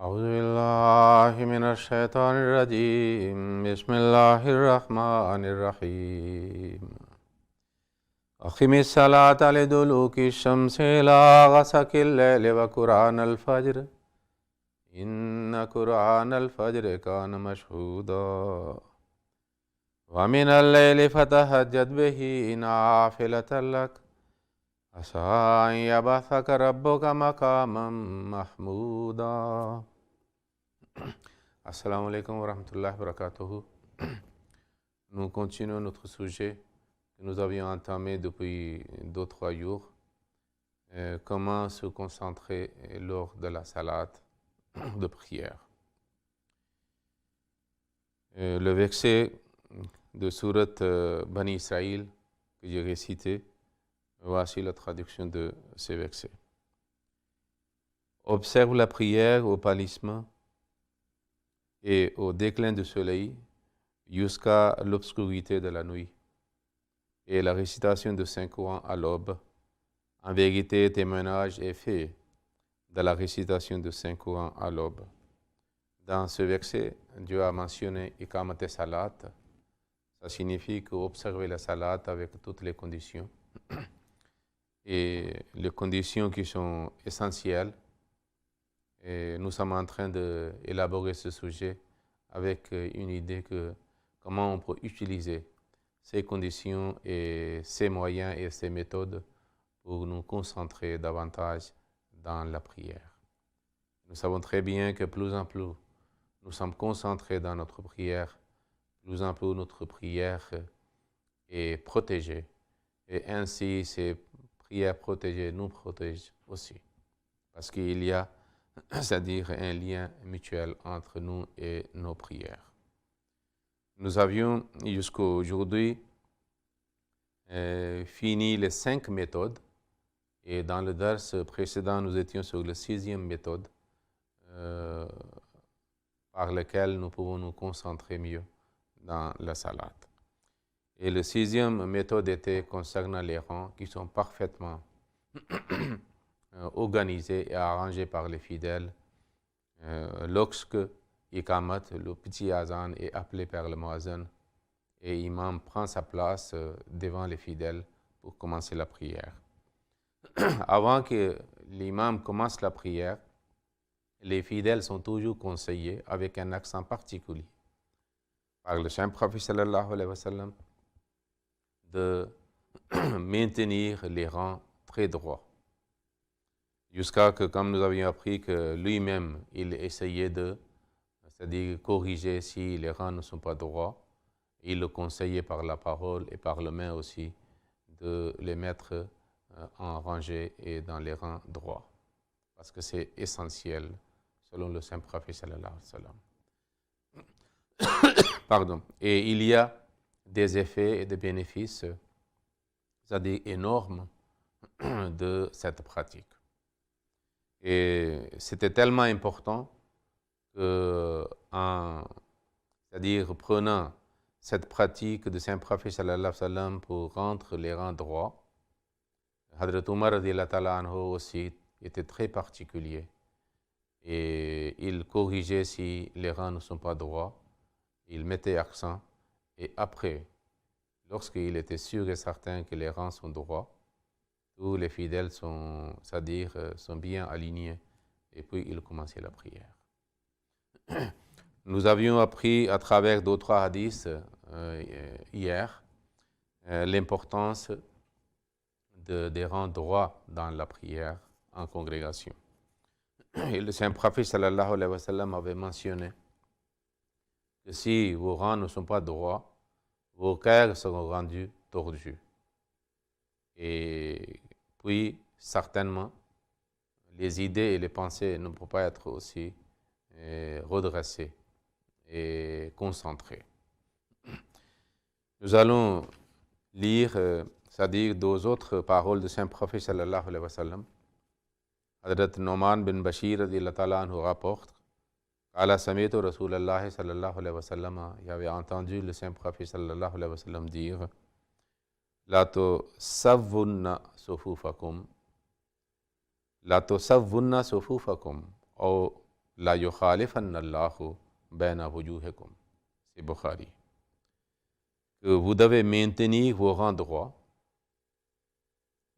أعوذ بالله من الشيطان الرجيم بسم الله الرحمن الرحيم أقم الصلاة لدلوك الشمس إلى غسق الليل وقرآن الفجر إن قرآن الفجر كان مشهودا ومن الليل فتهجد به نافلة لك عسى أن يبعثك ربك مقاما محمودا. Assalamu alaikum wa rahmatullahi wa barakatuhu. Nous continuons notre sujet que nous avions entamé depuis 2-3 jours. Comment se concentrer lors de la salat de prière. Le verset de Sourate Bani Israël que j'ai récité, voici la traduction de ce verset. Observe la prière au pâlissement et au déclin du soleil jusqu'à l'obscurité de la nuit, et la récitation de 5 courants à l'aube. En vérité, témoignage est fait de la récitation de 5 courants à l'aube. Dans ce verset, Dieu a mentionné Iqamat Salat. Ça signifie qu'observer la salat avec toutes les conditions. Et les conditions qui sont essentielles. Et nous sommes en train d'élaborer ce sujet avec une idée que comment on peut utiliser ces conditions et ces moyens et ces méthodes pour nous concentrer davantage dans la prière. Nous savons très bien que plus en plus nous sommes concentrés dans notre prière, plus en plus notre prière est protégée. Et ainsi, ces prières protégées nous protègent aussi. Parce qu'il y a c'est-à-dire un lien mutuel entre nous et nos prières. Nous avions jusqu'à aujourd'hui fini les 5 méthodes, et dans le dars précédent, nous étions sur la 6e méthode par laquelle nous pouvons nous concentrer mieux dans la salat. Et la 6e méthode était concernant les rangs qui sont parfaitement organisé et arrangé par les fidèles lorsque Iqamat, le petit azan, est appelé par le muazzin et l'imam prend sa place devant les fidèles pour commencer la prière. Avant que l'imam commence la prière, les fidèles sont toujours conseillés avec un accent particulier par le saint prophète sallallahu alayhi wa sallam de maintenir les rangs très droits. Jusqu'à que, comme nous avions appris, que lui-même, il essayait de, c'est-à-dire corriger si les rangs ne sont pas droits. Il le conseillait par la parole et par la main aussi de les mettre en rangée et dans les rangs droits. Parce que c'est essentiel, selon le saint prophète sallallahu alayhi wa sallam. Pardon. Et il y a des effets et des bénéfices, c'est-à-dire énormes, de cette pratique. Et c'était tellement important que, c'est-à-dire prenant cette pratique de saint prophète sallallahu alayhi wa sallam pour rendre les rangs droits, Hadrat Umar radiyallahu ta'ala anhu aussi était très particulier. Et il corrigeait si les rangs ne sont pas droits, il mettait accent, et après, lorsqu'il était sûr et certain que les rangs sont droits, tous les fidèles sont, c'est-à-dire, sont bien alignés, et puis il commençait la prière. Nous avions appris à travers d'autres hadiths hier l'importance des rangs droits dans la prière en congrégation. Et le saint prophète sallallahu alayhi wa sallam avait mentionné que si vos rangs ne sont pas droits, vos cœurs seront rendus tordus. Et puis, certainement, les idées et les pensées ne peuvent pas être aussi redressées et concentrées. Nous allons lire, c'est-à-dire deux autres paroles de saint prophète sallallahu alayhi wa sallam. Hadrat Nu'man bin Bashir radiyallahu ta'ala anhu rapporte Qala sami'tu Rasulallah sallallahu alayhi wa sallam. Il avait entendu le saint prophète sallallahu alayhi wa sallam dire La tusawwunna sufufakum. La tusawwunna sufufakum. Or, La yukhalifan Allahu baina wujuhikum. C'est Bukhari. Que vous devez maintenir vos rangs droits.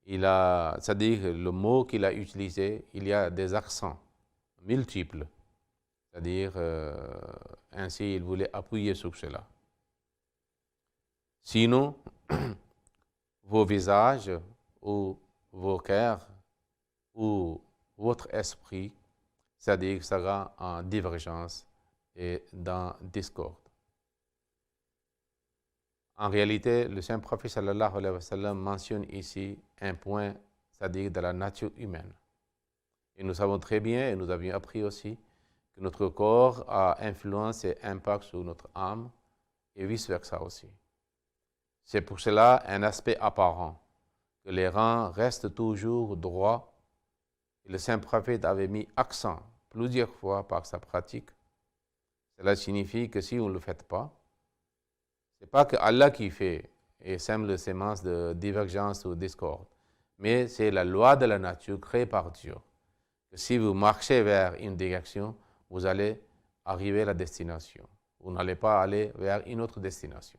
C'est-à-dire le mot qu'il a utilisé, il y a des accents multiples. C'est-à-dire, ainsi, il voulait appuyer sur cela. Sinon, vos visages ou vos cœurs ou votre esprit, c'est-à-dire sera en divergence et dans discorde. En réalité, le saint prophète sallallahu alayhi wa sallam mentionne ici un point, c'est-à-dire de la nature humaine. Et nous savons très bien, et nous avions appris aussi, que notre corps a influence et impact sur notre âme, et vice-versa aussi. C'est pour cela un aspect apparent, que les rangs restent toujours droits. Et le saint prophète avait mis accent plusieurs fois par sa pratique. Cela signifie que si on ne le fait pas, ce n'est pas que Allah qui fait et sème les semences de divergence ou discorde, mais c'est la loi de la nature créée par Dieu. Que si vous marchez vers une direction, vous allez arriver à la destination. Vous n'allez pas aller vers une autre destination.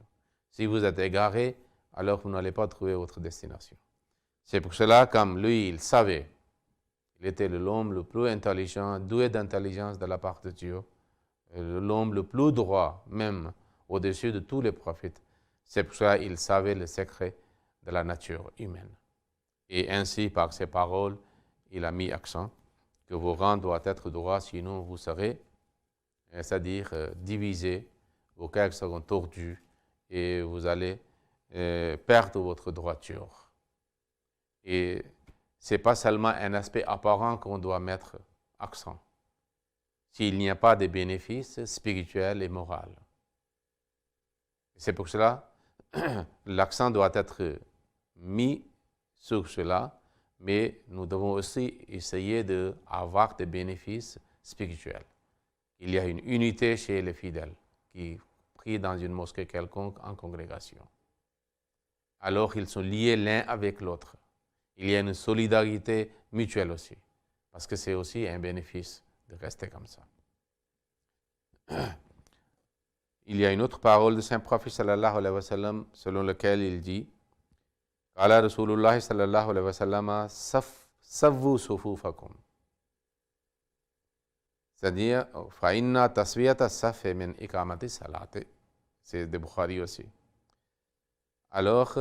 Si vous êtes égaré, alors vous n'allez pas trouver votre destination. C'est pour cela, comme lui, il savait, il était l'homme le plus intelligent, doué d'intelligence de la part de Dieu, l'homme le plus droit, même au-dessus de tous les prophètes. C'est pour cela qu'il savait le secret de la nature humaine. Et ainsi, par ses paroles, il a mis accent que vos rangs doivent être droits, sinon vous serez, c'est-à-dire divisés, vos cœurs seront tordus et vous allez perdre votre droiture. Et ce n'est pas seulement un aspect apparent qu'on doit mettre accent, s'il n'y a pas de bénéfices spirituels et moraux. C'est pour cela l'accent doit être mis sur cela, mais nous devons aussi essayer d'avoir des bénéfices spirituels. Il y a une unité chez les fidèles qui prient dans une mosquée quelconque en congrégation. Alors ils sont liés l'un avec l'autre. Il y a une solidarité mutuelle aussi, parce que c'est aussi un bénéfice de rester comme ça. Il y a une autre parole de saint prophète sallallahu alayhi wa sallam selon laquelle il dit Qala Rasulullah sallallahu alayhi wa sallam savvu sufufakum. C'est-à-dire, fa'inna taswiyata saf min ikamati salat. C'est de Bukhari aussi. Alors,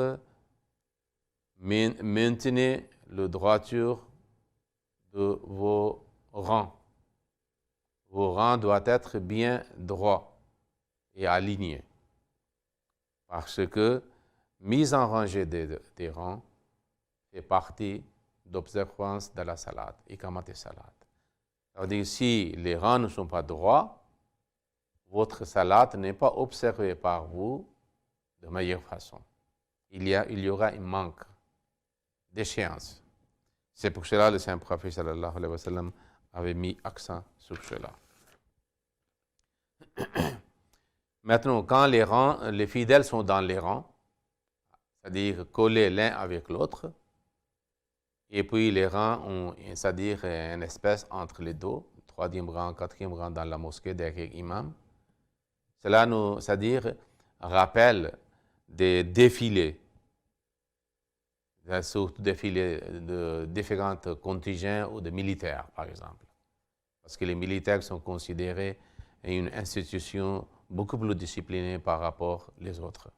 maintenez la droiture de vos rangs. Vos rangs doivent être bien droits et alignés. Parce que mise en rangée des rangs fait partie d'observance de la salat, ikamat et salat. C'est-à-dire, si les rangs ne sont pas droits, votre salat n'est pas observée par vous de meilleure façon. Il y aura un manque d'échéance. C'est pour cela que le saint prophète sallallahu alayhi wa sallam avait mis accent sur cela. Maintenant, quand les fidèles sont dans les rangs, c'est-à-dire collés l'un avec l'autre, et puis les rangs ont, c'est-à-dire une espèce entre les deux, troisième rang, quatrième rang dans la mosquée derrière l'imam. Cela nous, c'est-à-dire, rappelle des défilés, surtout défilés de différents contingents ou de militaires, par exemple. Parce que les militaires sont considérés une institution beaucoup plus disciplinée par rapport aux autres.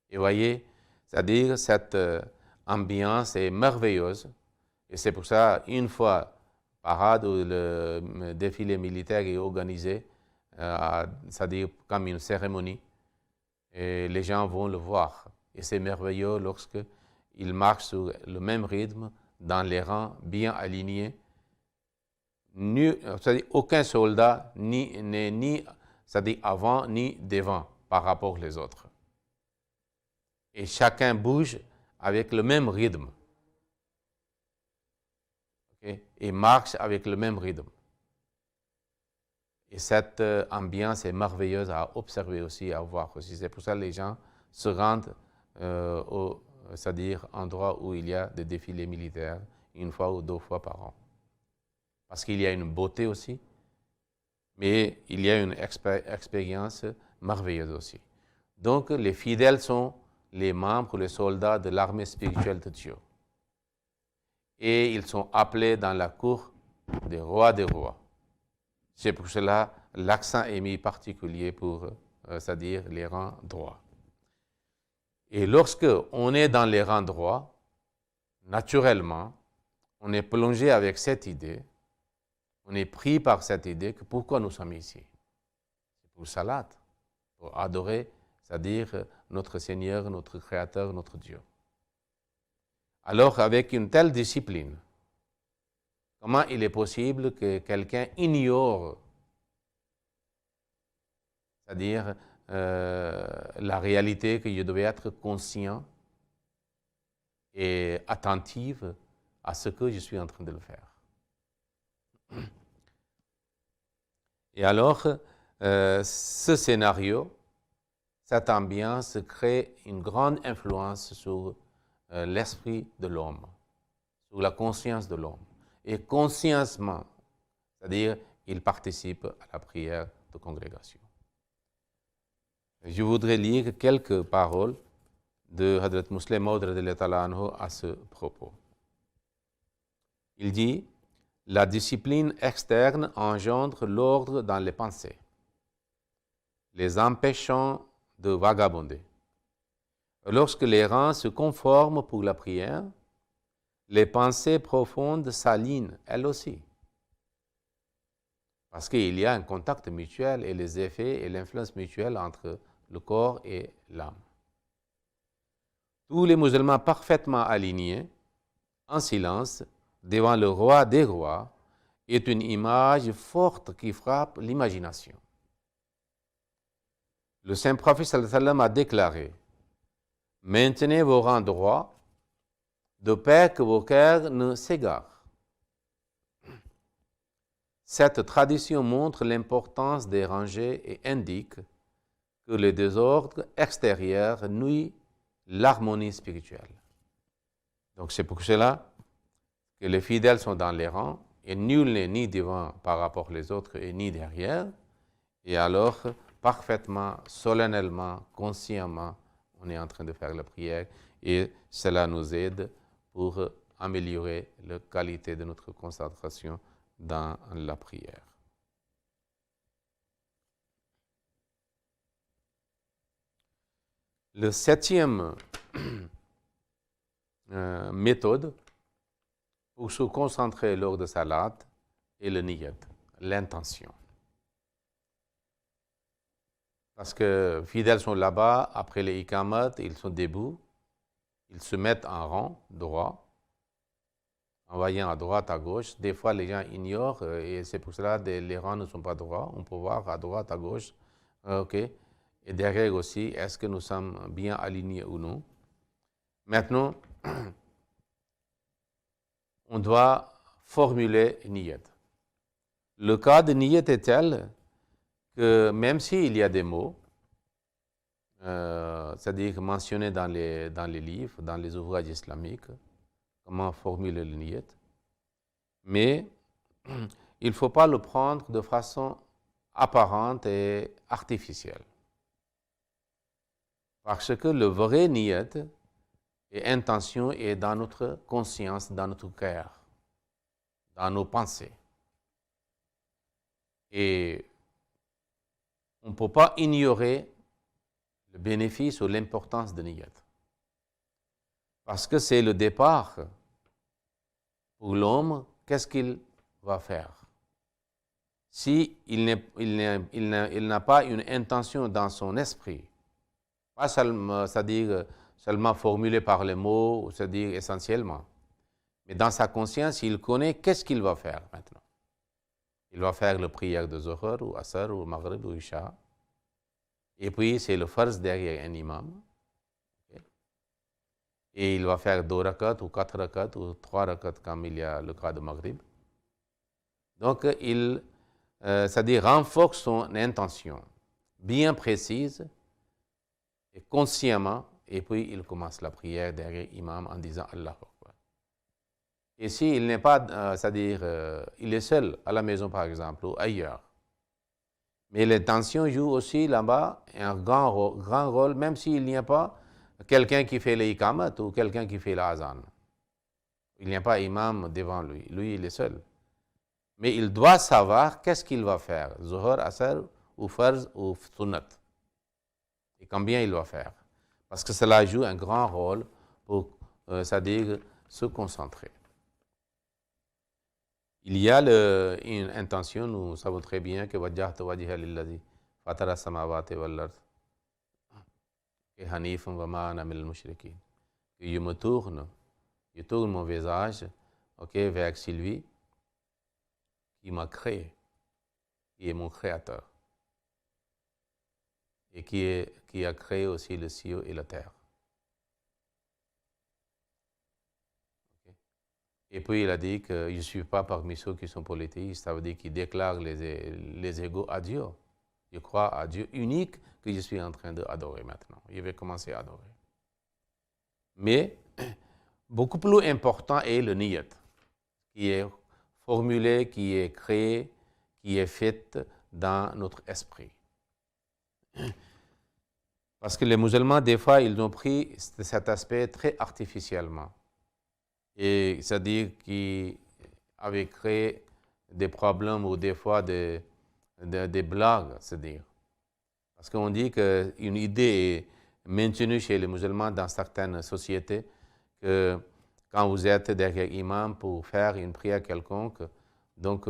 Et voyez, c'est-à-dire cette ambiance est merveilleuse. Et c'est pour ça, une fois parade ou le défilé militaire est organisé, c'est-à-dire comme une cérémonie, et les gens vont le voir. Et c'est merveilleux lorsqu'ils marchent sur le même rythme, dans les rangs bien alignés. C'est-à-dire aucun soldat n'est ni c'est-à-dire avant ni devant par rapport aux autres. Et chacun bouge avec le même rythme. Okay? Et marche avec le même rythme. Et cette ambiance est merveilleuse à observer aussi, à voir aussi. C'est pour ça que les gens se rendent c'est-à-dire endroits où il y a des défilés militaires, une fois ou deux fois par an. Parce qu'il y a une beauté aussi mais il y a une expérience merveilleuse aussi. Donc, les fidèles sont les membres, les soldats de l'armée spirituelle de Dieu. Et ils sont appelés dans la cour des rois des rois. C'est pour cela l'accent est mis particulier pour, c'est-à-dire les rangs droits. Et lorsque on est dans les rangs droits, naturellement, on est plongé avec cette idée, on est pris par cette idée que pourquoi nous sommes ici? C'est pour salat, pour adorer, c'est-à-dire notre Seigneur, notre Créateur, notre Dieu. Alors, avec une telle discipline, comment il est possible que quelqu'un ignore, c'est-à-dire la réalité que je devais être conscient et attentif à ce que je suis en train de le faire. Et alors, ce scénario, cette ambiance crée une grande influence sur l'esprit de l'homme, sur la conscience de l'homme. Et consciemment, c'est-à-dire, il participe à la prière de congrégation. Je voudrais lire quelques paroles de Hadrat Muslim Maud à ce propos. Il dit, la discipline externe engendre l'ordre dans les pensées, les empêchant de vagabonder. Lorsque les rangs se conforment pour la prière, les pensées profondes s'alignent, elles aussi. Parce qu'il y a un contact mutuel et les effets et l'influence mutuelle entre le corps et l'âme. Tous les musulmans parfaitement alignés, en silence, devant le roi des rois, est une image forte qui frappe l'imagination. Le saint prophète sallallahu alayhi wa sallam a déclaré, maintenez vos rangs droits, de peur que vos cœurs ne s'égarent. Cette tradition montre l'importance des rangées et indique que le désordre extérieur nuit l'harmonie spirituelle. Donc c'est pour cela que les fidèles sont dans les rangs et nul n'est ni devant par rapport aux autres et ni derrière. Et alors, parfaitement, solennellement, consciemment, on est en train de faire la prière et cela nous aide pour améliorer la qualité de notre concentration dans la prière. Le septième méthode pour se concentrer lors de salat est le niyat, l'intention. Parce que fidèles sont là-bas, après les ikamat, ils sont debout, ils se mettent en rang droit, en voyant à droite, à gauche. Des fois, les gens ignorent et c'est pour cela que les rangs ne sont pas droits. On peut voir à droite, à gauche, ok. Et derrière aussi, est-ce que nous sommes bien alignés ou non? Maintenant, on doit formuler niyat. Le cas de niyat est tel que même s'il y a des mots, c'est-à-dire mentionnés dans les livres, dans les ouvrages islamiques, comment formuler le niyat, mais il ne faut pas le prendre de façon apparente et artificielle. Parce que le vrai niyat et intention est dans notre conscience, dans notre cœur, dans nos pensées. Et on ne peut pas ignorer le bénéfice ou l'importance de niyat. Parce que c'est le départ pour l'homme, qu'est-ce qu'il va faire? Si il n'a pas une intention dans son esprit, pas seulement, c'est-à-dire seulement formulée par les mots, c'est-à-dire essentiellement, mais dans sa conscience, il connaît qu'est-ce qu'il va faire maintenant. Il va faire la prière de Zohar ou Asr ou Maghrib ou Isha. Et puis, c'est le farz derrière un imam. Okay. Et il va faire 2 rakats ou 4 rakats ou 3 rakats comme il y a le cas de Maghrib. Donc, il, c'est-à-dire renforce son intention bien précise et consciemment, et puis il commence la prière derrière l'imam en disant Allah Akbar. Et s'il n'est pas, c'est-à-dire il est seul à la maison par exemple ou ailleurs, Mais l'intention joue aussi là-bas un grand rôle, même s'il n'y a pas quelqu'un qui fait l'ikamat ou quelqu'un qui fait l'azan. Il n'y a pas imam devant lui. Lui, il est seul. Mais il doit savoir qu'est-ce qu'il va faire. Zuhur, Asr, ou Farz, ou Sunnat. Et combien il va faire. Parce que cela joue un grand rôle pour, c'est-à-dire, se concentrer. Il y a une intention, nous savons très bien que Wajjahtu wajhiya lillazi fatara samawati wal ard hanifan wa ma ana minal mushrikin. Je tourne mon visage, vers Sylvie, qui m'a créé, qui est mon créateur, et qui a créé aussi le ciel et la terre. Et puis il a dit que je ne suis pas parmi ceux qui sont polythéistes, ça veut dire qu'il déclare les égaux à Dieu. Je crois à Dieu unique que je suis en train d'adorer maintenant. Je vais commencer à adorer. Mais beaucoup plus important est le niyat, qui est formulé, qui est créé, qui est fait dans notre esprit. Parce que les musulmans, des fois, ils ont pris cet aspect très artificiellement. Et c'est-à-dire qu'ils avaient créé des problèmes ou des fois des blagues, c'est-à-dire. Parce qu'on dit qu'une idée est maintenue chez les musulmans dans certaines sociétés, que quand vous êtes derrière l'imam pour faire une prière quelconque, donc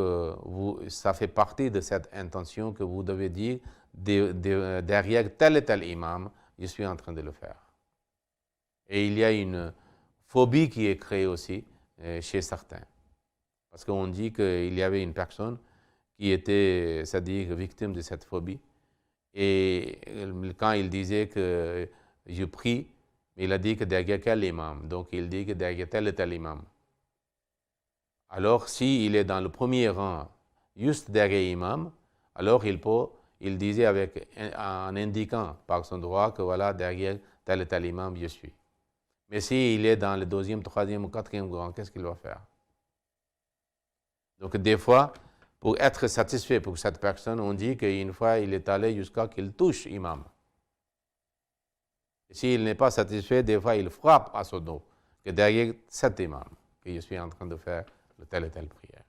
ça fait partie de cette intention que vous devez dire derrière tel et tel imam, je suis en train de le faire. Et il y a une phobie qui est créée aussi chez certains. Parce qu'on dit qu'il y avait une personne qui était, c'est-à-dire victime de cette phobie. Et quand il disait que je prie, il a dit que derrière quel imam? Donc il dit que derrière tel et tel imam. Alors s'il est dans le premier rang, juste derrière l'imam, alors il disait en indiquant par son droit que voilà, derrière tel et tel imam, je suis. Mais s'il est dans le deuxième, troisième ou quatrième rang, qu'est-ce qu'il va faire? Donc des fois, pour être satisfait pour cette personne, on dit qu'une fois, il est allé jusqu'à qu'il touche l'imam. S'il n'est pas satisfait, des fois, il frappe à son dos, que derrière cet imam, que je suis en train de faire telle et telle prière.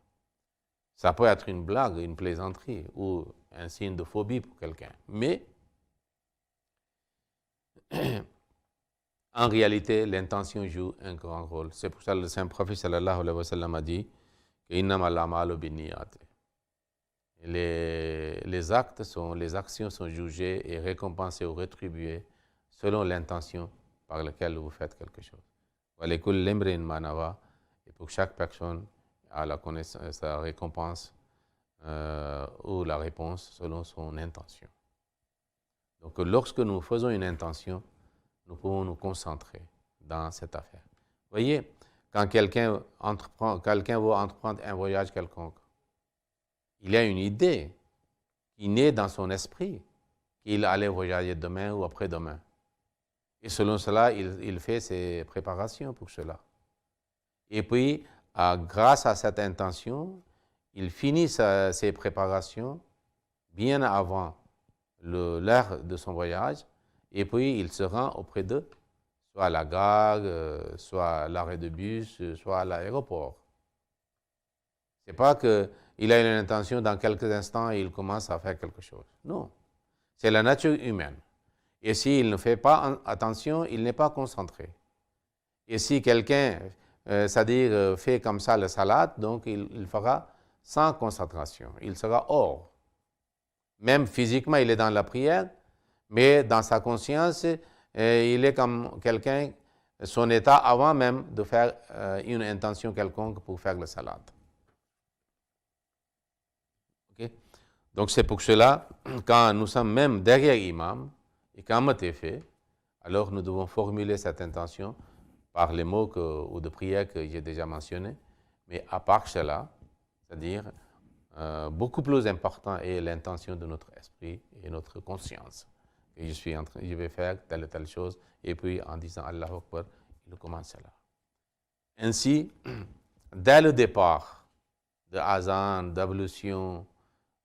Ça peut être une blague, une plaisanterie ou un signe de phobie pour quelqu'un. Mais, en réalité, l'intention joue un grand rôle. C'est pour ça que le Saint-Prophète sallallahu alayhi wa sallam a dit qu'innamal a'malu binniyat. Les actions sont jugées et récompensées ou rétribuées selon l'intention par laquelle vous faites quelque chose. Et pour chaque personne, a sa récompense ou la réponse selon son intention. Donc lorsque nous faisons une intention, nous pouvons nous concentrer dans cette affaire. Vous voyez, quand quelqu'un veut entreprendre un voyage quelconque, il y a une idée qui naît dans son esprit qu'il allait voyager demain ou après-demain. Et selon cela, il fait ses préparations pour cela. Et puis, grâce à cette intention, il finit ses préparations bien avant l'heure de son voyage, et puis il se rend auprès d'eux, soit à la gare, soit à l'arrêt de bus, soit à l'aéroport. Ce n'est pas qu'il a une intention, dans quelques instants, il commence à faire quelque chose. Non, c'est la nature humaine. Et s'il ne fait pas attention, il n'est pas concentré. Et si quelqu'un, c'est-à-dire fait comme ça le salade, donc il fera sans concentration, il sera hors. Même physiquement, il est dans la prière, mais dans sa conscience, il est comme quelqu'un, son état avant même de faire une intention quelconque pour faire le salade. Okay? Donc c'est pour cela, quand nous sommes même derrière l'imam, et quand est fait, alors nous devons formuler cette intention par les mots ou de prière que j'ai déjà mentionnés. Mais à part cela, c'est-à-dire beaucoup plus important est l'intention de notre esprit et notre conscience. Et je vais faire telle ou telle chose, et puis en disant Allahu Akbar, il commence cela. Ainsi, dès le départ de azan, d'ablution,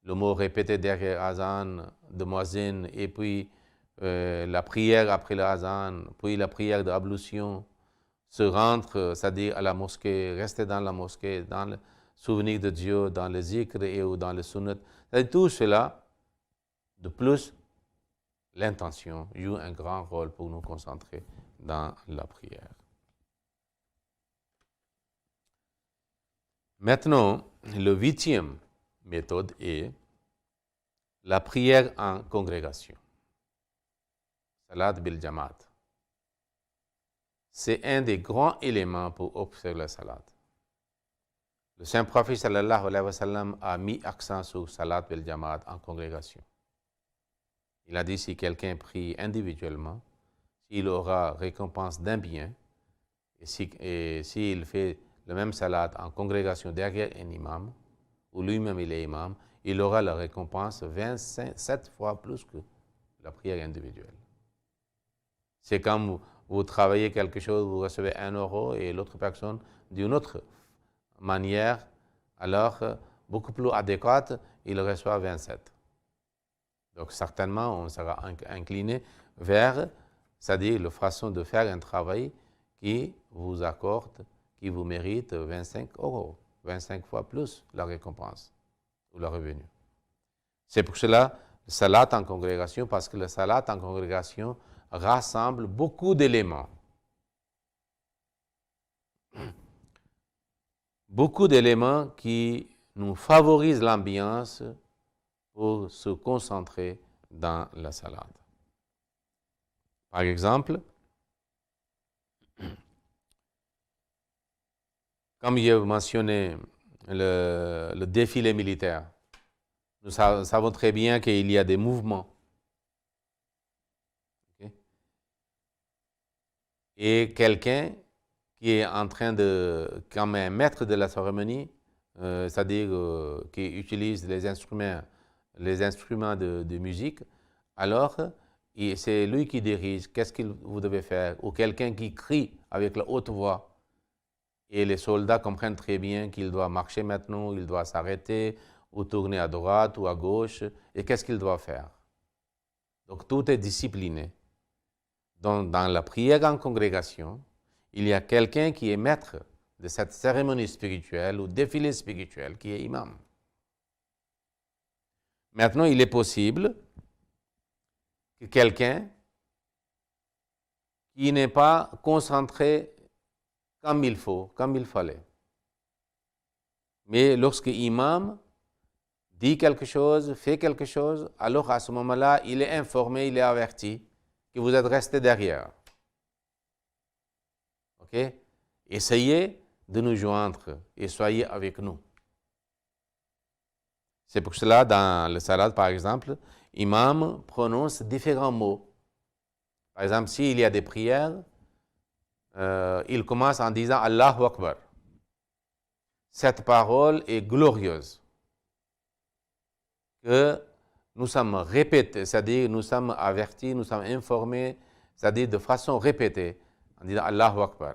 le mot répété derrière azan de muazzin, et puis la prière après le azan, puis la prière d'ablution, se rendre, c'est-à-dire à la mosquée, rester dans la mosquée, dans le souvenir de Dieu, dans le zikr et ou dans le sunnat. C'est-à-dire tout cela, de plus, l'intention joue un grand rôle pour nous concentrer dans la prière. Maintenant, le 8e méthode est la prière en congrégation. Salat bil Jamaat. C'est un des grands éléments pour observer la salat. Le Saint-Prophète sallallahu alayhi wa sallam a mis accent sur Salat bil Jamaat en congrégation. Il a dit si quelqu'un prie individuellement, il aura récompense d'un bien, et s'il fait le même salat en congrégation derrière un imam, ou lui-même il est imam, il aura la récompense 27 fois plus que la prière individuelle. C'est comme vous travaillez quelque chose, vous recevez 1 euro et l'autre personne d'une autre manière, alors beaucoup plus adéquate, il reçoit 27. Donc certainement, on sera incliné vers, c'est-à-dire la façon de faire un travail qui vous accorde, qui vous mérite 25 euros, 25 fois plus la récompense ou le revenu. C'est pour cela le salat en congrégation, parce que le salat en congrégation rassemble beaucoup d'éléments. Beaucoup d'éléments qui nous favorisent l'ambiance pour se concentrer dans la salat. Par exemple, comme j'ai mentionné le défilé militaire, nous savons très bien qu'il y a des mouvements. Okay? Et quelqu'un qui est en train de, comme un maître de la cérémonie, c'est-à-dire qui utilise les instruments de musique, alors c'est lui qui dirige, qu'est-ce que vous devez faire, ou quelqu'un qui crie avec la haute voix, et les soldats comprennent très bien qu'il doit marcher maintenant, il doit s'arrêter, ou tourner à droite ou à gauche, et qu'est-ce qu'il doit faire. Donc tout est discipliné. Donc, dans la prière en congrégation, il y a quelqu'un qui est maître de cette cérémonie spirituelle ou défilé spirituel, qui est imam. Maintenant, il est possible que quelqu'un qui n'est pas concentré comme il faut, comme il fallait, mais lorsque l'imam dit quelque chose, fait quelque chose, alors à ce moment-là, il est informé, il est averti que vous êtes resté derrière. Ok? Essayez de nous joindre et soyez avec nous. C'est pour cela, dans le salat, par exemple, l'imam prononce différents mots. Par exemple, s'il y a des prières, il commence en disant Allahu Akbar. Cette parole est glorieuse. Que nous sommes répétés, c'est-à-dire nous sommes avertis, nous sommes informés, c'est-à-dire de façon répétée, en disant Allahu Akbar.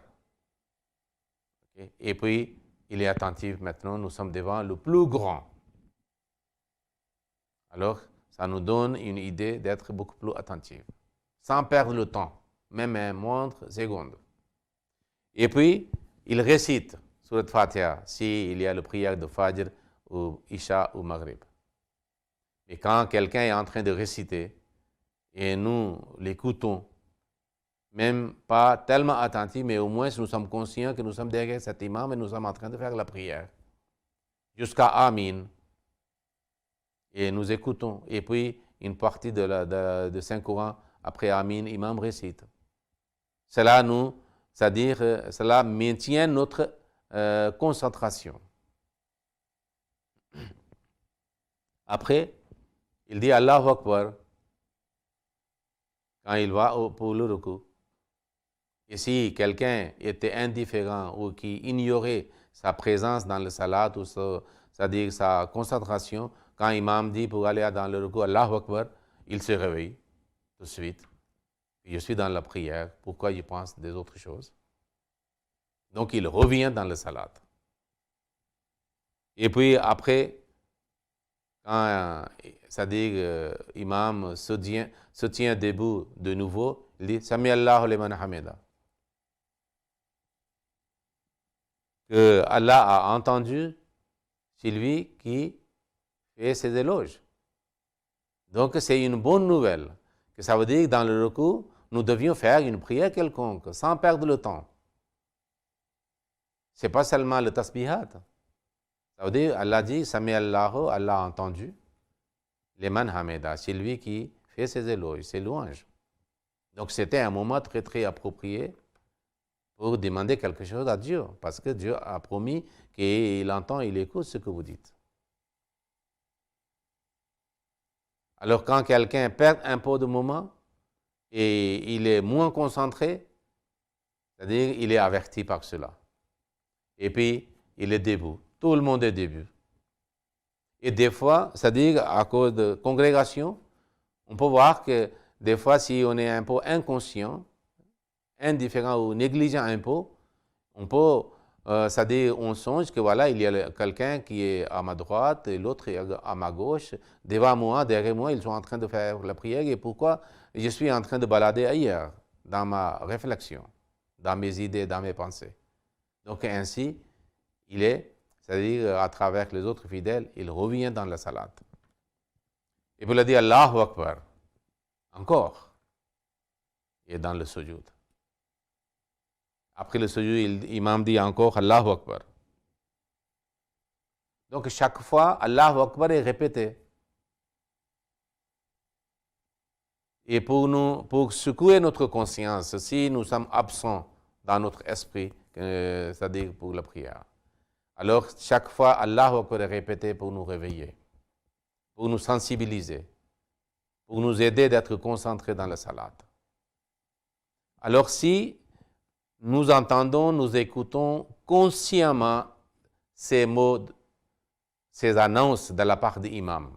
Okay? Et puis, il est attentif maintenant, nous sommes devant le plus grand. Alors, ça nous donne une idée d'être beaucoup plus attentif, sans perdre le temps, même un moindre seconde. Et puis, il récite Surat Fatiha, s'il y a la prière de Fajr, ou Isha ou Maghrib. Et quand quelqu'un est en train de réciter, et nous l'écoutons, même pas tellement attentifs, mais au moins nous sommes conscients que nous sommes derrière cet imam et nous sommes en train de faire la prière, jusqu'à Amin. Et nous écoutons. Et puis, une partie de Saint-Coran, après Amin, imam récite. Cela c'est-à-dire, cela maintient notre concentration. Après, il dit Allahu Akbar quand il va pour le ruku. Et si quelqu'un était indifférent ou qui ignorait sa présence dans le salat, ou c'est-à-dire sa concentration, quand l'imam dit pour aller dans le ruku Allahu Akbar, il se réveille tout de suite. Je suis dans la prière, pourquoi je pense des autres choses? Donc il revient dans le salat. Et puis après, Quand, c'est-à-dire, imam se tient debout de nouveau, il dit Sami Allahu liman hamida. Que Allah a entendu celui qui fait ses éloges. Donc, c'est une bonne nouvelle. Que ça veut dire que dans le recours, nous devions faire une prière quelconque, sans perdre le temps. Ce n'est pas seulement le tasbihat. Ça veut dire, Allah dit, Sami Allahu, Allah a entendu, liman hamida, c'est lui qui fait ses éloges, ses louanges. Donc, c'était un moment très, très approprié pour demander quelque chose à Dieu, parce que Dieu a promis qu'il entend, il écoute ce que vous dites. Alors, quand quelqu'un perd un peu de moment et il est moins concentré, c'est-à-dire il est averti par cela. Et puis, il est debout. Tout le monde est debout. Et des fois, c'est-à-dire à cause de congrégation, on peut voir que des fois, si on est un peu inconscient, indifférent ou négligent un peu, on peut, c'est-à-dire on songe que voilà, il y a quelqu'un qui est à ma droite et l'autre est à ma gauche, devant moi, derrière moi, ils sont en train de faire la prière et pourquoi je suis en train de balader ailleurs, dans ma réflexion, dans mes idées, dans mes pensées. Donc ainsi, il est, c'est-à-dire à travers les autres fidèles, il revient dans la salade. Et puis il a dit Allahu Akbar, encore, il est dans le sujoud. Après le sujoud, l'imam dit encore Allahu Akbar. Donc chaque fois, Allahu Akbar est répété. Et pour secouer notre conscience, si nous sommes absents dans notre esprit, c'est-à-dire pour la prière, alors chaque fois, Allahu Akbar est répété pour nous réveiller, pour nous sensibiliser, pour nous aider d'être concentrés dans la salade. Alors si nous entendons, nous écoutons consciemment ces mots, ces annonces de la part de l'imam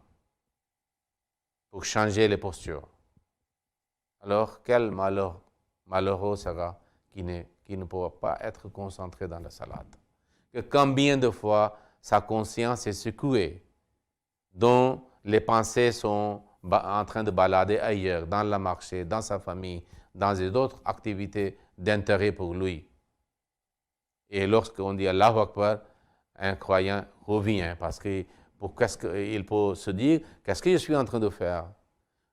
pour changer les postures, alors quel malheureux sera qui ne pourra pas être concentré dans la salade. Que combien de fois sa conscience est secouée, dont les pensées sont en train de balader ailleurs, dans le marché, dans sa famille, dans d'autres activités d'intérêt pour lui. Et lorsqu'on dit Allahu Akbar, un croyant revient parce qu'il peut se dire, qu'est-ce que je suis en train de faire?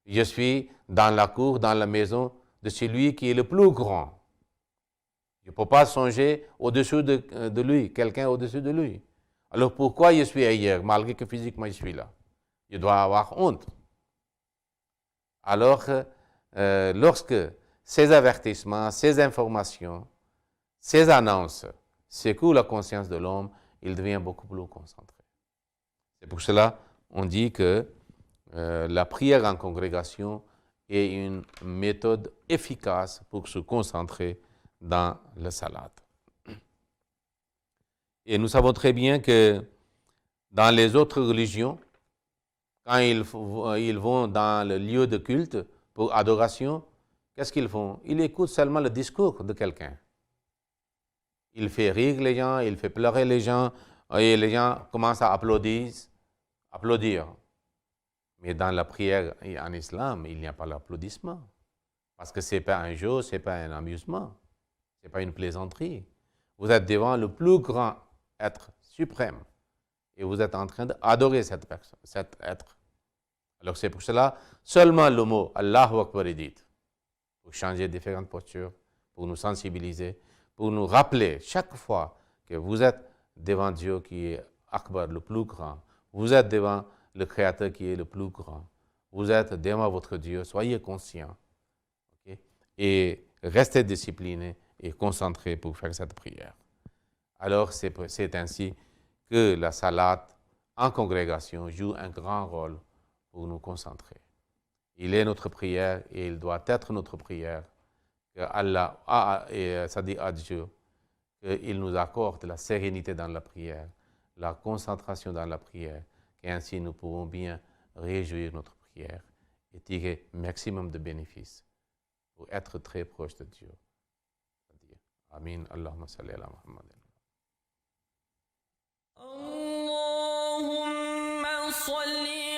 Je suis dans la cour, dans la maison de celui qui est le plus grand. Je ne peux pas songer au-dessus de lui, quelqu'un au-dessus de lui. Alors pourquoi je suis ailleurs, malgré que physiquement je suis là? Je dois avoir honte. Alors, lorsque ces avertissements, ces informations, ces annonces secouent la conscience de l'homme, il devient beaucoup plus concentré. C'est pour cela qu'on dit que la prière en congrégation est une méthode efficace pour se concentrer dans la salade. Et nous savons très bien que dans les autres religions, quand ils vont dans le lieu de culte pour adoration, qu'est-ce qu'ils font? Ils écoutent seulement le discours de quelqu'un. Il fait rire les gens, il fait pleurer les gens, et les gens commencent à applaudir. Mais dans la prière en islam, il n'y a pas l'applaudissement. Parce que ce n'est pas un jeu, ce n'est pas un amusement, ce n'est pas une plaisanterie. Vous êtes devant le plus grand être suprême et vous êtes en train d'adorer cette personne, cet être. Alors c'est pour cela, seulement le mot Allahu Akbar est dit, pour changer différentes postures, pour nous sensibiliser, pour nous rappeler chaque fois que vous êtes devant Dieu qui est Akbar, le plus grand, vous êtes devant le Créateur qui est le plus grand, vous êtes devant votre Dieu, soyez conscients, okay? Et restez disciplinés et concentrés pour faire cette prière. Alors c'est ainsi que la salade en congrégation joue un grand rôle pour nous concentrer. Il est notre prière et il doit être notre prière que Allah, ça dit à Dieu, qu'il nous accorde la sérénité dans la prière, la concentration dans la prière, et ainsi nous pourrons bien réjouir notre prière et tirer maximum de bénéfices pour être très proche de Dieu. Amin. Allahumma salli ala Muhammad. صل